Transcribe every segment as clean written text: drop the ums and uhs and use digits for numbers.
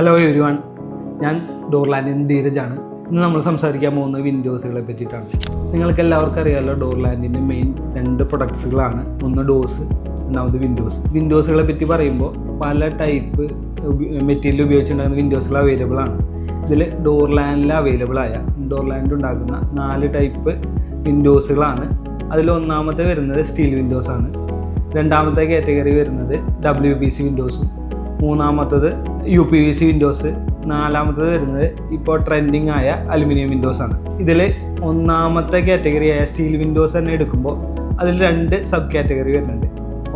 Hello everyone, ഞാൻ ഡോർലാൻഡിൽ നിന്ന് ധീരജാണ്. ഇന്ന് നമ്മൾ സംസാരിക്കാൻ പോകുന്ന വിൻഡോസുകളെ പറ്റിയിട്ടാണ്. നിങ്ങൾക്ക് എല്ലാവർക്കും അറിയാമല്ലോ, ഡോർലാൻഡിൻ്റെ മെയിൻ 2 പ്രൊഡക്ട്സുകളാണ്. ഒന്ന് ഡോസ്, രണ്ടാമത് വിൻഡോസ്. വിൻഡോസുകളെ പറ്റി പറയുമ്പോൾ പല ടൈപ്പ് മെറ്റീരിയൽ ഉപയോഗിച്ചുണ്ടാകുന്ന വിൻഡോസുകൾ അവൈലബിൾ ആണ്. ഇതിൽ ഡോർലാൻഡിൽ ഡോർലാൻഡ് ഉണ്ടാക്കുന്ന 4 ടൈപ്പ് വിൻഡോസുകളാണ്. അതിൽ ഒന്നാമത്തെ വരുന്നത് സ്റ്റീൽ വിൻഡോസാണ്. രണ്ടാമത്തെ കാറ്റഗറി വരുന്നത് WPC വിൻഡോസും, മൂന്നാമത്തത് UPVC വിൻഡോസ്, നാലാമത്തത് വരുന്നത് ഇപ്പോൾ ട്രെൻഡിങ് ആയ അലുമിനിയം വിൻഡോസാണ്. ഇതിൽ ഒന്നാമത്തെ കാറ്റഗറിയായ സ്റ്റീൽ വിൻഡോസ് തന്നെ എടുക്കുമ്പോൾ അതിൽ 2 സബ് കാറ്റഗറി വരുന്നുണ്ട്.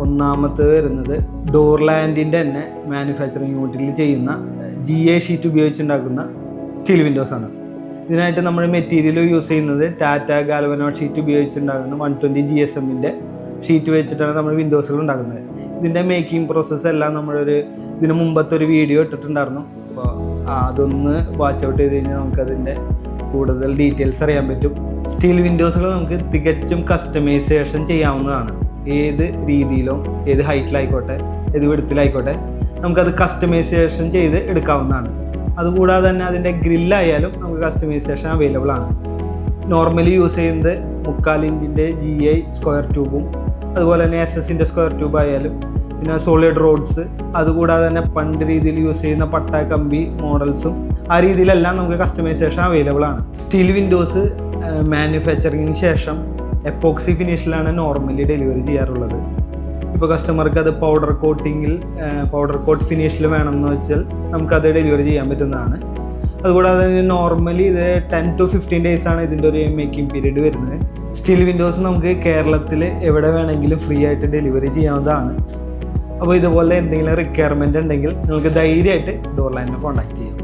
ഒന്നാമത്തത് വരുന്നത് ഡോർലാൻഡിൻ്റെ തന്നെ മാനുഫാക്ചറിങ് യൂണിറ്റിൽ ചെയ്യുന്ന GA ഷീറ്റ് ഉപയോഗിച്ചുണ്ടാക്കുന്ന സ്റ്റീൽ വിൻഡോസാണ്. ഇതിനായിട്ട് നമ്മൾ മെറ്റീരിയൽ യൂസ് ചെയ്യുന്നത് ടാറ്റ ഗാൽവനോ ഷീറ്റ് ഉപയോഗിച്ചുണ്ടാകുന്ന 120 GSM-ൻ്റെ ഷീറ്റ് വെച്ചിട്ടാണ് നമ്മൾ വിൻഡോസുകൾ ഉണ്ടാക്കുന്നത്. ഇതിൻ്റെ മേക്കിംഗ് പ്രോസസ്സ് എല്ലാം ഇതിന് മുമ്പത്തെ ഒരു വീഡിയോ ഇട്ടിട്ടുണ്ടായിരുന്നു. അപ്പോൾ അതൊന്ന് വാച്ച് ഔട്ട് ചെയ്ത് കഴിഞ്ഞാൽ നമുക്കതിൻ്റെ കൂടുതൽ ഡീറ്റെയിൽസ് അറിയാൻ പറ്റും. സ്റ്റീൽ വിൻഡോസുകൾ നമുക്ക് തികച്ചും കസ്റ്റമൈസേഷൻ ചെയ്യാവുന്നതാണ്. ഏത് രീതിയിലോ, ഏത് ഹൈറ്റിലായിക്കോട്ടെ, ഏത് വിഡ്ത്തിലായിക്കോട്ടെ, നമുക്കത് കസ്റ്റമൈസേഷൻ ചെയ്ത് എടുക്കാവുന്നതാണ്. അതുകൂടാതെ തന്നെ അതിൻ്റെ ഗ്രില്ലായാലും നമുക്ക് കസ്റ്റമൈസേഷൻ അവൈലബിൾ ആണ്. നോർമലി യൂസ് ചെയ്യുന്നത് 3/4 ഇഞ്ചിൻ്റെ GI സ്ക്വയർ ട്യൂബും, അതുപോലെ തന്നെ SS-ൻ്റെ സ്ക്വയർ ട്യൂബ് ആയാലും, പിന്നെ സോളിഡ് റോഡ്സ്, അതുകൂടാതെ തന്നെ പണ്ട് രീതിയിൽ യൂസ് ചെയ്യുന്ന പട്ട കമ്പി മോഡൽസും, ആ രീതിയിലെല്ലാം നമുക്ക് കസ്റ്റമൈസേഷൻ അവൈലബിൾ ആണ്. സ്റ്റീൽ വിൻഡോസ് മാനുഫാക്ചറിങ്ങിന് ശേഷം എപ്പോക്സി ഫിനിഷിലാണ് നോർമലി ഡെലിവറി ചെയ്യാറുള്ളത്. ഇപ്പോൾ കസ്റ്റമർക്ക് അത് പൗഡർ കോട്ട് ഫിനിഷിൽ വേണമെന്ന് വെച്ചാൽ നമുക്കത് ഡെലിവറി ചെയ്യാൻ പറ്റുന്നതാണ്. അതുകൂടാതെ നോർമലി ഇത് 10 to 15 days ആണ് ഇതിൻ്റെ ഒരു മേക്കിംഗ് പീരീഡ് വരുന്നത്. സ്റ്റീൽ വിൻഡോസ് നമുക്ക് കേരളത്തിൽ എവിടെ വേണമെങ്കിലും ഫ്രീ ആയിട്ട് ഡെലിവറി ചെയ്യാവുന്നതാണ്. അപ്പോൾ ഇതുപോലെ എന്തെങ്കിലും റിക്വയർമെൻറ്റ് ഉണ്ടെങ്കിൽ നിങ്ങൾക്ക് ധൈര്യമായിട്ട് ഡോർലാൻഡിനെ കോൺടാക്ട് ചെയ്യാം.